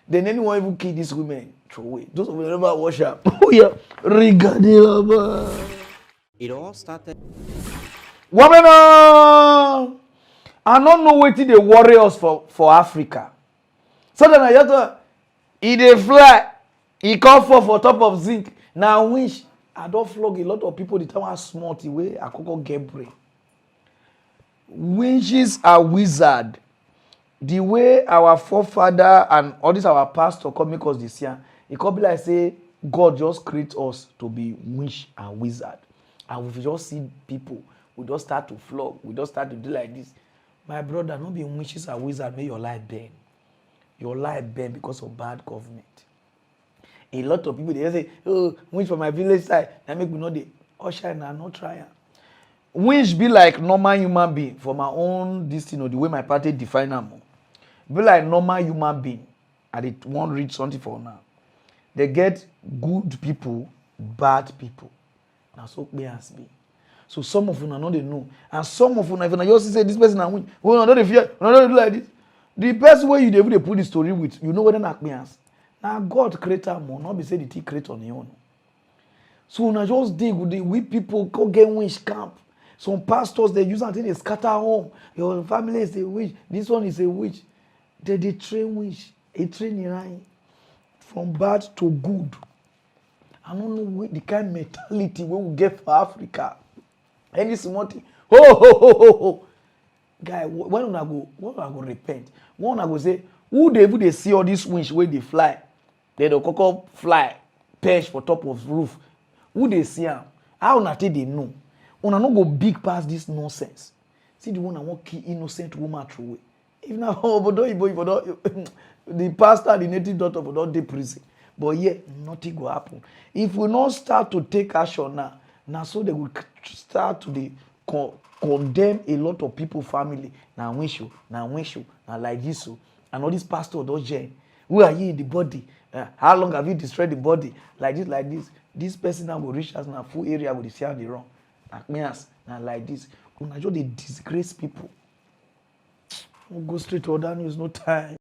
Then anyone even kill these women, throw away. Those of them never wash up. Oh yeah, regarding it all started. Woman, I don't know what they worry us for Africa. So then I just he dey fly, he come for top of zinc. Now wish I don't flog a lot of people the time I smart the way I could get brain. Witches are wizard. The way our forefather and all this our pastor come make us this year, it could be like say God just create us to be witch and wizard. And we just see people, we just start to flog, we just start to do like this. My brother, not be witches and wizard, make your life burn. Your life burn because of bad government. A lot of people they say, oh, witch from my village side, that make me know the usher and I not try. Witch be like normal human being for my own this, you know, the way my party define them. Be like normal human being. And it won't read something for now. They get good people, bad people. Now so be as be. So some of you know they know. And some of you, if you just say this person and win, well, no, don't fear, no, don't do like this. The person where you they put the story with, you know what they not me as. Now God creator more, not be say the thing create on your own. So now just dig with the we people go get witch camp. Some pastors they use until they scatter home. Your family is a witch. This one is a witch. They train witch. They train Iran from bad to good. I don't know the kind of mentality we will get for Africa. Any small thing. Ho. Guy, when I go repent, when I go say, who they see all these witch where they fly? They don't cock fly, perch for top of roof. Who they see them? How not they know? Una no go big past this nonsense. See the one I want kill innocent woman through way. If now the pastor, the native daughter will not dey prison. But yeah, nothing will happen. If we not start to take action now so they will start to condemn a lot of people family. Now wish you, now like this. And all these pastors don't join. Who are you in the body? How long have you destroyed the body? Like this. This person now will reach us in a full area with the see how they run. Like me as now like this. Una just they disgrace people. We'll go straight to other news, no time.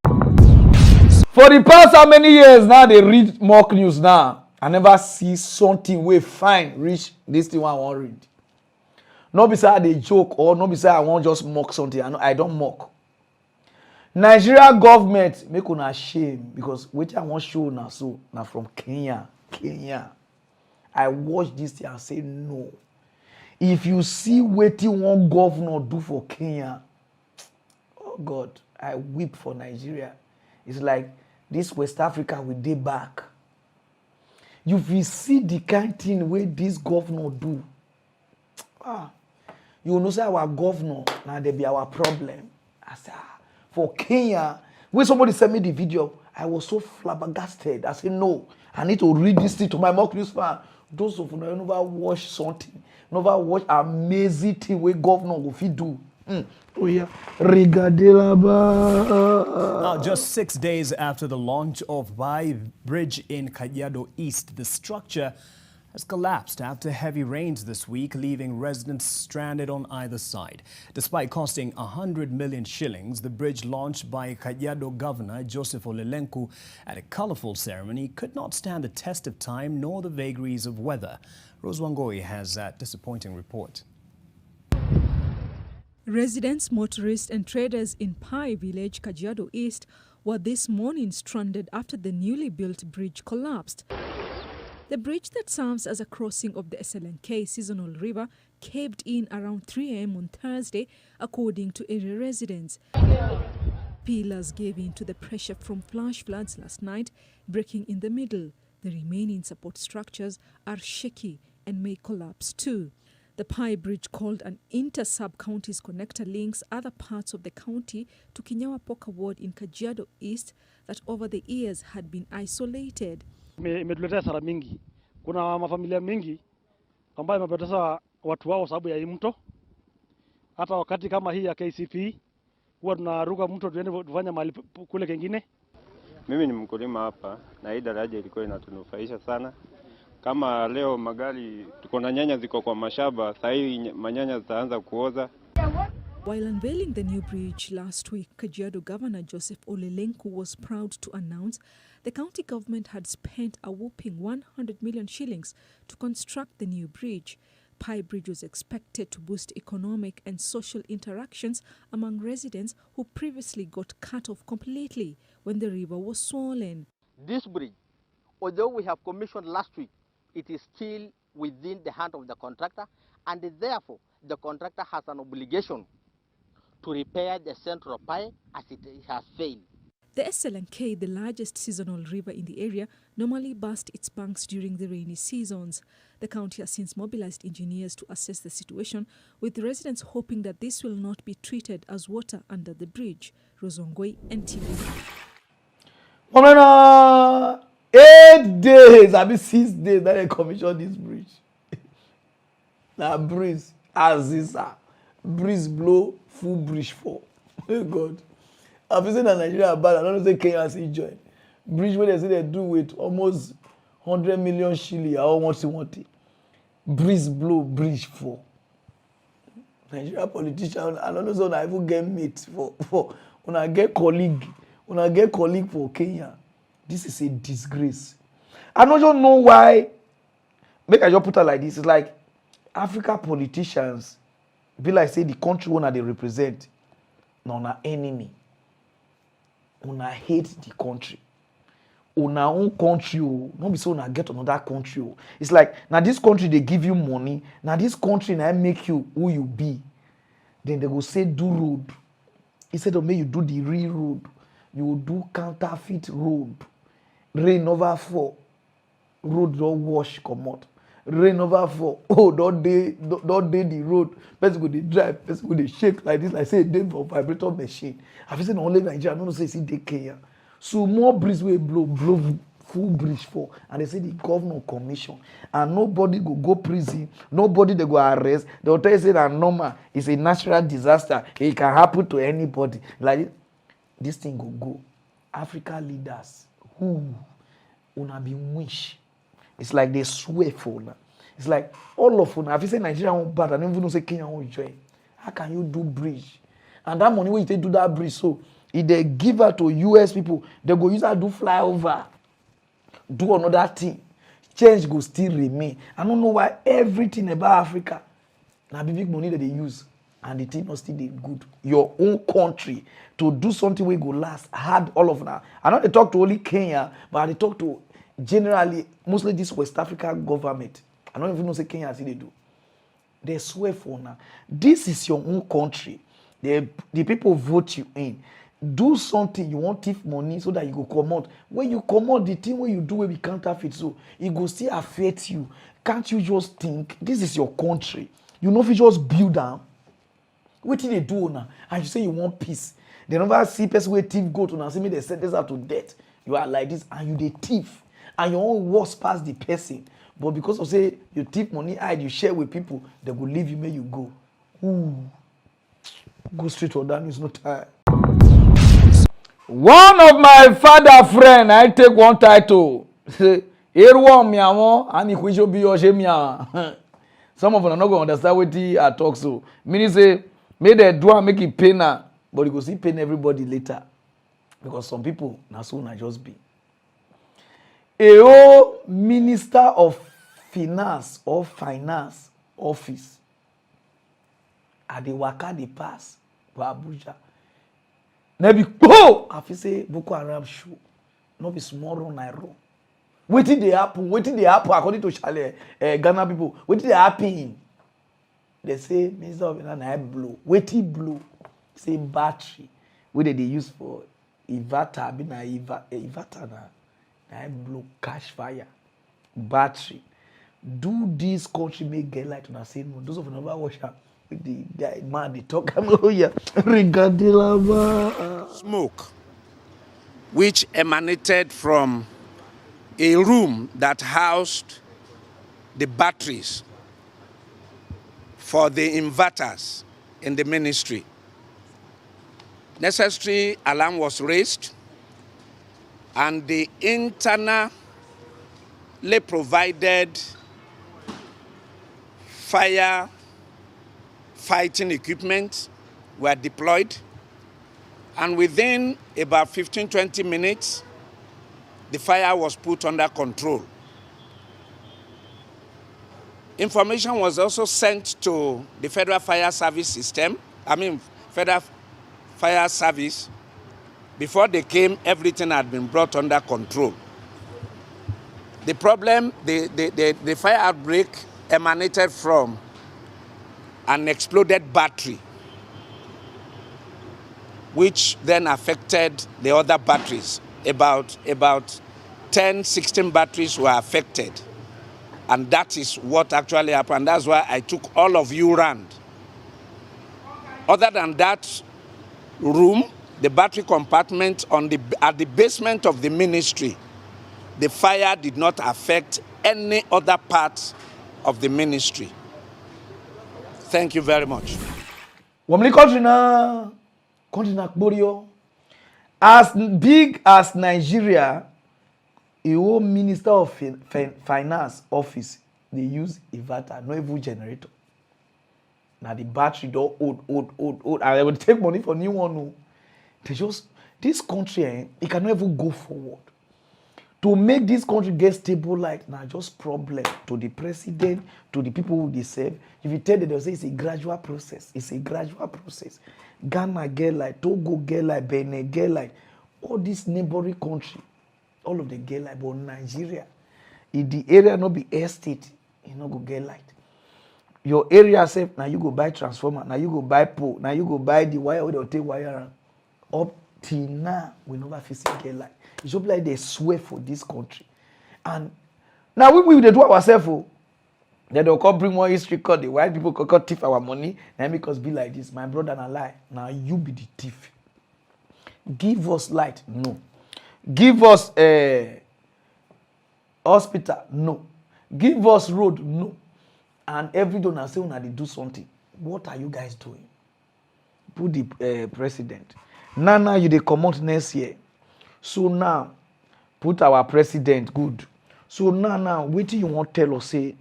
For the past how many years now they read mock news now? I never see something wey fine reach this thing one I wan read. No be say I dey joke or no be say I wan just mock something. I don't mock. Nigeria government make una shame because wetin I wan show una so na from Kenya. I watch this thing and say no. If you see wetin one governor do for Kenya, oh God, I weep for Nigeria. It's like this West Africa we dey back. If you see the kind thing wey this governor do, you know say our governor na dey be our problem. I say for Kenya, when somebody sent me the video, I was so flabbergasted. I said, no, I need to read this thing to my mock news fan. Those of you who never watch something, never watch amazing thing where governor go fit do. Oh yeah. Now, just 6 days after the launch of Bai Bridge in Kajiado East, the structure has collapsed after heavy rains this week, leaving residents stranded on either side. Despite costing 100 million shillings, the bridge launched by Kajiado Governor Joseph Olelenku at a colorful ceremony could not stand the test of time nor the vagaries of weather. Rose Wangoi has that disappointing report. Residents, motorists and traders in Pai village, Kajiado East, were this morning stranded after the newly built bridge collapsed. The bridge that serves as a crossing of the SLNK seasonal river caved in around 3 a.m. on Thursday, according to area residents. Pillars gave in to the pressure from flash floods last night, breaking in the middle. The remaining support structures are shaky and may collapse too. The Pai Bridge, called an inter-sub-counties connector, links other parts of the county to Kinyawa Poka ward in Kajiado East that over the years had been isolated. Imetuletea hasara mingi. Kuna mafamilia mingi ambayo imepoteza watu wao sababu ya hii mto. Hata wakati kama hii ya KCP huwa tunaruka mto tuende tufanye mahali kule kingine. Mimi ni mkulima hapa na hii daraja ilikuwa inatunufaisha sana. Kama leo magari tuko na nyanya ziko kwa mashamba, sasa hii manyanya zitaanza kuoza. While unveiling the new bridge last week, Kajiado Governor Joseph Olelenku was proud to announce the county government had spent a whopping 100 million shillings to construct the new bridge. Pai Bridge was expected to boost economic and social interactions among residents who previously got cut off completely when the river was swollen. This bridge, although we have commissioned last week, it is still within the hand of the contractor, and therefore the contractor has an obligation to repair the central Pai as it has failed. The SLNK, the largest seasonal river in the area, normally bursts its banks during the rainy seasons. The county has since mobilized engineers to assess the situation, with residents hoping that this will not be treated as water under the bridge. Rosongoi, NTV. 8 days, I mean 6 days that they commissioned this bridge. Now breeze, Aziza, breeze blow, full bridge fall. Oh God. I've been saying that Nigeria bad. I don't say Kenya see join. Bridge where they say they do with almost 100 million shilling. I want it. Breeze blow, bridge fall. Nigeria politician, I don't know so I even get mate for when I get colleague for Kenya. This is a disgrace. I don't know why. Make I just put it like this. It's like Africa politicians be like say the country owner they represent, not an enemy. Una hate the country. Una own country, not be so una get another country. It's like now this country they give you money. Now this country now make you who you be. Then they go say do road. Instead of me you do the real road, you will do counterfeit road. Rain over fall, road don't wash come out. Rain over fall, oh don't day the road. Person go dey drive, person go dey shake like this, like say dey for vibrator machine. I feel say na only Nigeria, no say see dey Kenya. So more breeze wey blow full bridge fall, and they say the governor commission, and nobody go prison, nobody they go arrest. They will tell you say that normal, it's a natural disaster. It can happen to anybody. Like this thing go. Africa leaders, who una be wish. It's like they swear for una. It's like all of una. If you say Nigeria won't bad, and even say Kenya won't join. How can you do bridge? And that money when you take do that bridge, so if they give her to US people, they go use her do flyover, do another thing. Change go still remain. I don't know why everything about Africa now big money that they use and the thing not still dey good. Your own country to do something wey go last hard all of now. I know they talk to only Kenya, but they talk to generally mostly this West African government. I don't even know say Kenya see they do. They swear for now. This is your own country. The people vote you in. Do something you want thief money so that you go come out. When you come out, the thing when you do will be counterfeit, so it go still affect you. Can't you just think this is your country? You know if you just build down. What did they do now? And you say you want peace. They never see person where thief go to now. See me they sentence her to death. You are like this and you the thief. And your own worse pass the person. But because of say you thief money hide, you share with people, they will leave you, may you go. Ooh. Go straight to that news, no time. One of my father friend, I take one title. Say, "Eruwa miawo, ani kwisho biyo she miawa." Some of them are not going to understand what I talk so. Meaning say, may they do and make it pain now, but you go see pain everybody later. Because some people, na so na just be. A Minister of Finance or Finance Office at the waka dey pass for Abuja. Nebi go! I feel say Boko Haram show. No be small run I run. Wetin dey happen? Wetin dey happen according to Ghana people? Wetin dey happen? They say Minister of Finance na blow. Wetin blow? Say battery wey dey use for inverter. Be na inverter na blow cash fire. Battery. Do this country make get light? Una say no. Those of you never watch am. The guy man they talk smoke which emanated from a room that housed the batteries for the inverters in the ministry. Necessary alarm was raised and the internally provided fire fighting equipment were deployed, and within about 15-20 minutes, the fire was put under control. Information was also sent to the Federal Fire Service Federal Fire Service. Before they came, everything had been brought under control. The problem, the fire outbreak emanated from an exploded battery, which then affected the other batteries. About 10-16 batteries were affected. And that is what actually happened. That's why I took all of you round. Other than that room, the battery compartment at the basement of the ministry, the fire did not affect any other part of the ministry. Thank you very much. Wamli country na Borio. As big as Nigeria, a whole Minister of Finance office, they use inverter, no even generator. Now the battery door old. And they will take money for new one. No. They just, this country, it cannot even go forward. To make this country get stable like now, just problem to the president, to the people who they serve. If you tell them, they'll say it's a gradual process. It's a gradual process. Ghana get like, Togo get like, Benin get like, all these neighboring country, all of them get like, but Nigeria, if the area not be estate, you not go get light. Your area safe, now you go buy transformer, now you go buy pole, now you go buy the wire, or they'll take wire. Up till now, we never physically get light. It's just like they swear for this country. And now we they do ourselves. Then they'll come bring more history, called the white people come thief our money, and make us be like this. My brother and lie. Now you be the thief. Give us light. No. Give us a hospital. No. Give us road. No. And every donor say when they do something. What are you guys doing? Put the president. Now you they come out next year. So now, put our president good. So now, wetin you wan tell us say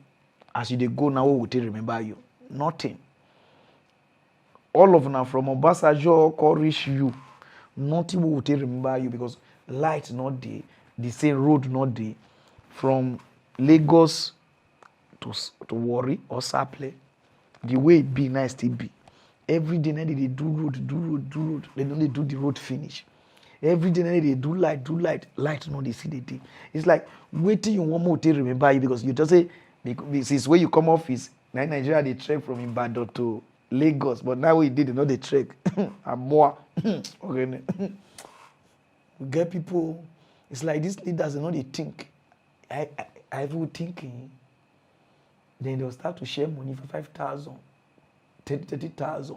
as you dey go now, we will take remember you? Nothing. All of una from Obasanjo call reach you. Nothing will take remember you because light not dey, the same road not dey from Lagos to Warri or Saple. The way it be nice still be. Every day now they do road. They don't do the road finish. Every day now they do light. Light no they see the day. It's like waiting you one more to remember you because you just say this is where you come off is Nigeria they trek from Ibadan to Lagos, but now we did not the trek. And more. Okay. We get people. It's like these leaders they know they think. I will thinking. Then they'll start to share money for 5,000, 30,000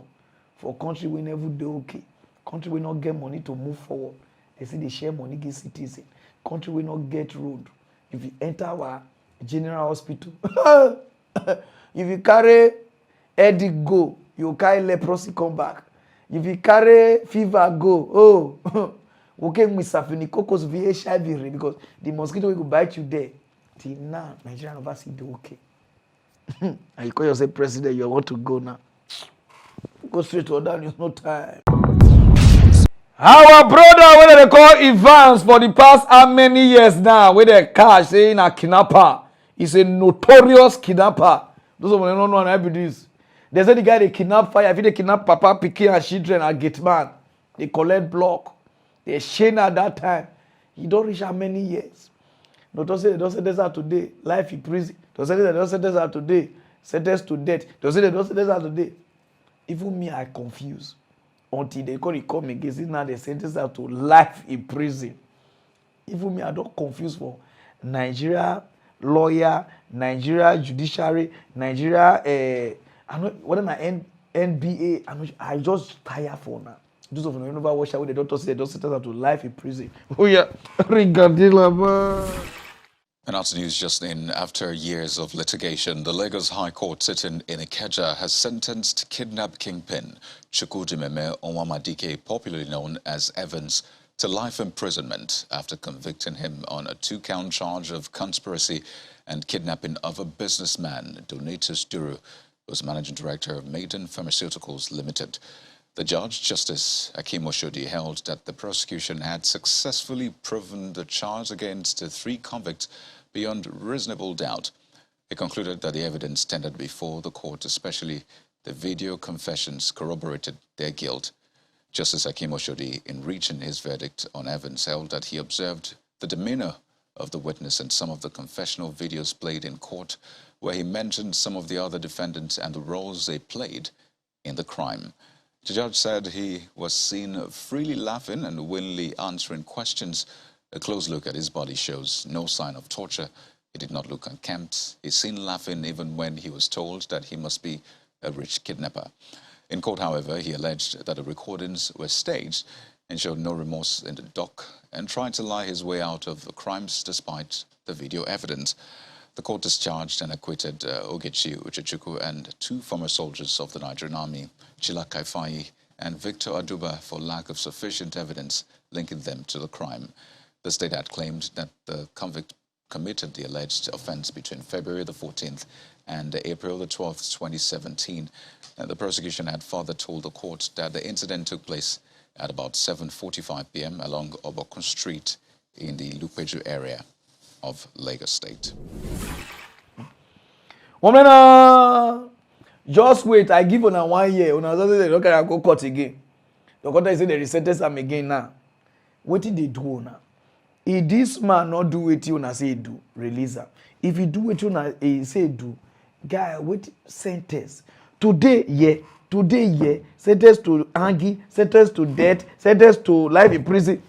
for country we never do okay. Country we not get money to move forward. They say they share money give citizen. Country we not get road. If you enter our general hospital, if you carry headache go, you carry leprosy come back. If you carry fever go, okay, we suffer cocos via HIV because the mosquito will bite you there. Till now, Nigerian university do okay. And you call yourself president, you want to go now. Go straight to down, there's no time. Our brother, what they call Evans for the past how many years now, where they cash saying a kidnapper. He's a notorious kidnapper. Those of them don't know how to do this. They say the guy they kidnap fire, if they kidnap Papa, Pikin and children and gate man, they collect block. They shame at that time. He don't reach how many years. No, don't say this out today. Life in prison. Don't say this out today. Sentenced to death. Don't say this out today. Even me, I confused. Until they come against it, now they sentence out to life in prison. Even me, I don't confuse for Nigeria lawyer, Nigeria judiciary, Nigeria. I know what am I NBA? I just tired for now. Those of you who never watch out, they don't say they don't sentence out to life in prison. Oh yeah, And after news just in, after years of litigation, the Lagos High Court sitting in Ikeja has sentenced kidnap kingpin Chukwudimeme Onwamadike, popularly known as Evans, to life imprisonment after convicting him on a 2-count charge of conspiracy and kidnapping of a businessman, Donatus Duru, who was managing director of Maiden Pharmaceuticals Limited. The judge, Justice Akim Oshodi, held that the prosecution had successfully proven the charge against the 3 convicts beyond reasonable doubt. He concluded that the evidence tendered before the court, especially the video confessions, corroborated their guilt. Justice Akim Oshodi, in reaching his verdict on Evans, held that he observed the demeanor of the witness and some of the confessional videos played in court, where he mentioned some of the other defendants and the roles they played in the crime. The judge said he was seen freely laughing and willingly answering questions. A close look at his body shows no sign of torture. He did not look unkempt. He's seen laughing even when he was told that he must be a rich kidnapper. In court, however, he alleged that the recordings were staged and showed no remorse in the dock and tried to lie his way out of the crimes despite the video evidence. The court discharged and acquitted Ogechi Uchechukwu and 2 former soldiers of the Nigerian Army, Chila Kaifai and Victor Aduba, for lack of sufficient evidence linking them to the crime. The state had claimed that the convict committed the alleged offense between February the 14th and April the 12th, 2017. And the prosecution had further told the court that the incident took place at about 7:45 p.m. along Obokun Street in the Lupeju area of Lagos State. Just wait, I give on 1 year. Una say they don't carry go court again. The court say they sentence am again now. What did they do now? If this man not do what you say he do, release him. If he do what you say do, guy, wait sentence. Today, sentence to Angie, sentence to death, sentence to life in prison.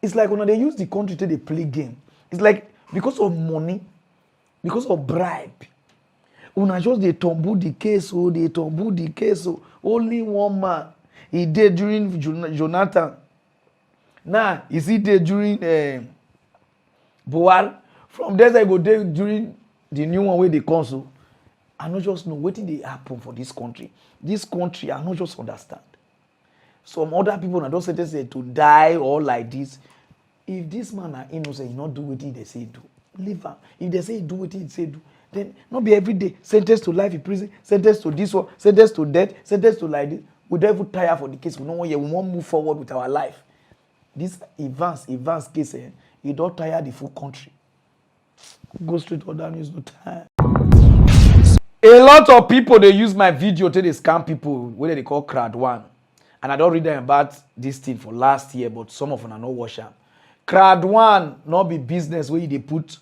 It's like when they use the country to they play game. It's like because of money, because of bribe. Una just they tumble the case, Only one man, he did during Jonathan. Now, is he there during Buhari? From there, I go there during the new one where they come. So, I not just know what did they happen for this country. This country, I not just understand. Some other people, I don't say they say to die or like this. if this man are innocent, he not do what they say do. Leave him. If they say do what he say do, then not be every day sentenced to life in prison, sentenced to this one, sentenced to death, sentenced to like this. We don't even tire for the case. We know we won't move forward with our life. This Evans case, he don't tire the full country. Go straight to other news, no time. A lot of people they use my video to they scam people, what they call crowd one. And I don't read them about this thing for last year, but some of them are not watch them. Crowd one not be business where they put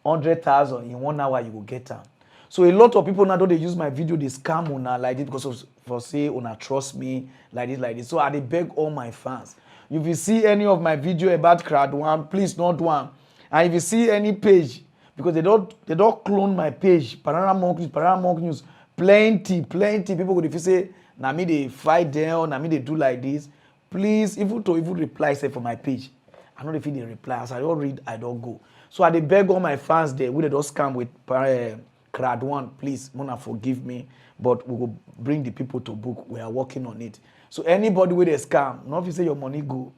100,000 in 1 hour you will get them. So a lot of people now don't they use my video, they scam una like this because of for say una trust me like this. So I they beg all my fans. If you see any of my video about crowd one, please not one. And if you see any page, because they don't clone my page, Pararan Mock News, plenty people would if you say na me they fight them, na me they do like this. Please, even reply say for my page. I know if they reply, as I don't read, I don't go. So I they beg all my fans there, we they don't scam with crowd one, please, Mona forgive me, but we will bring the people to book. We are working on it. So anybody with a scam, not if you say your money go,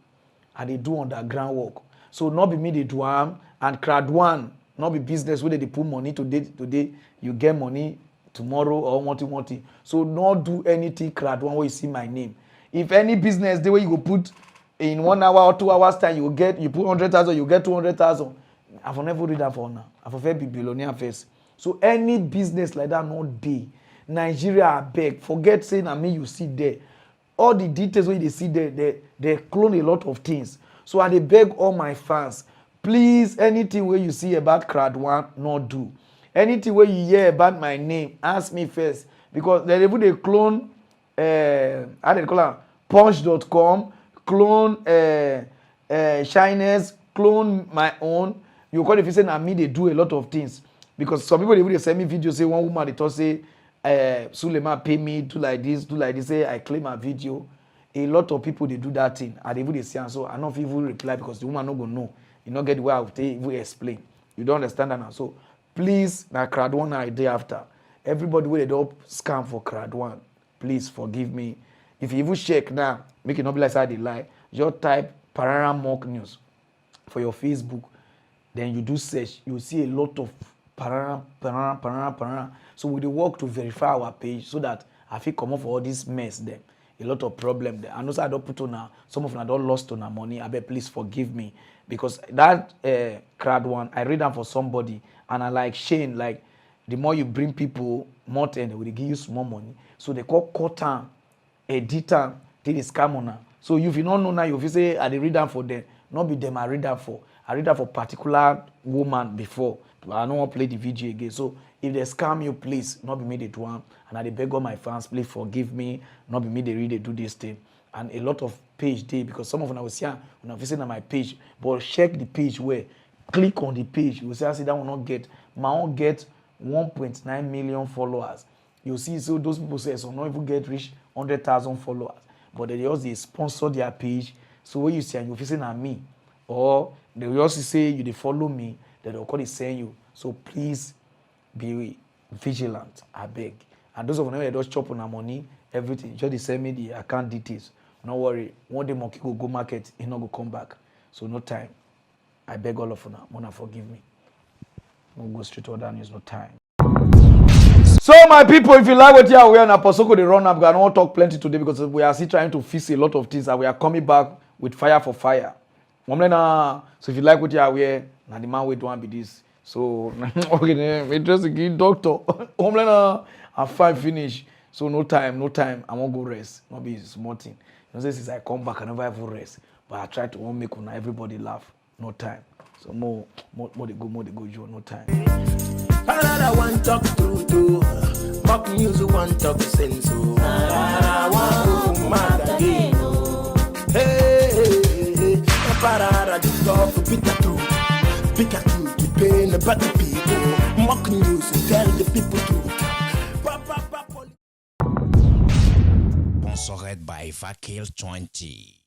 and they do underground work. So not be me they do and crowd one, not be business where they put money today, you get money tomorrow or multi. So not do anything crowd one where you see my name. If any business the way you go put in 1 hour or 2 hours time, you put 100,000, you get 200,000. I've never read that for now. I've be billionaire first. So any business like that, no day. Nigeria, I beg. Forget saying I mean you see there. All the details where they see there, they clone a lot of things. So I beg all my fans, please, anything where you see about crowd one, not do. Anything where you hear about my name, ask me first. Because they clone, how they call it, punch.com, clone Shyness, clone my own. You call it if you say na me, they do a lot of things. Because some people they send me videos, say one woman they talk say Suleiman pay me, do like this, say I claim my video. A lot of people they do that thing and they say so I don't even reply because the woman not gonna know. You not get the way I will explain. You don't understand that now. So please, na crowd one I day after. Everybody will they don't scam for crowd one. Please forgive me. If you even check now, make it not be like I they lie. Just type Pararan Mock News for your Facebook. Then you do search, you will see a lot of Pararan. So we work to verify our page so that I feel come off for all this mess there. A lot of problem there. And also I don't put on some of them I don't lost on our money. I beg please forgive me. Because that crowd one, I read them for somebody and I like Shane, like the more you bring people, more time they will give you small money. So they call quarter, editor, till they scam on her. So if you don't know now, if you say I read them for them, not be them I read that for. I read that for particular woman before. I don't want to play the video again. So if they scam you, please, not be me they do one. And I beg all my fans, please forgive me. Not be me they really do this thing. And a lot of page day because some of them I was here when I visit on my page. But check the page where click on the page. You will say I see that will not get my own get 1.9 million followers. You see, so those people say so not even get reach 100,000 followers. But they also sponsor their page. So when you see and you visit on me, or they will also say you they follow me. That they'll call it saying you. So please be vigilant, I beg. And those of them that just chop on our money, everything, just send me the account details. No worry, one day monkey go market, he not go come back. So no time. I beg all of you now, Mona forgive me. We'll go straight to other news, no time. So my people, if you like what you are wearing, Aposoko they run up. I don't want to talk plenty today because we are still trying to fix a lot of things and we are coming back with fire for fire. So if you like what you are wearing, now the man wait one be this. So okay, we just give doctor. I'm fine finish. So no time. I won't go rest. Not be small thing. You know, since I come back, I never ever rest. But I try to make everybody laugh. No time. So more they go, Joe. No time. I want talk to Mock News want talk sense. I want again. Hey, Pararan talk pick a truth, to pain about the people. Mock News and tell the people truth. Sponsored by Vakil 20.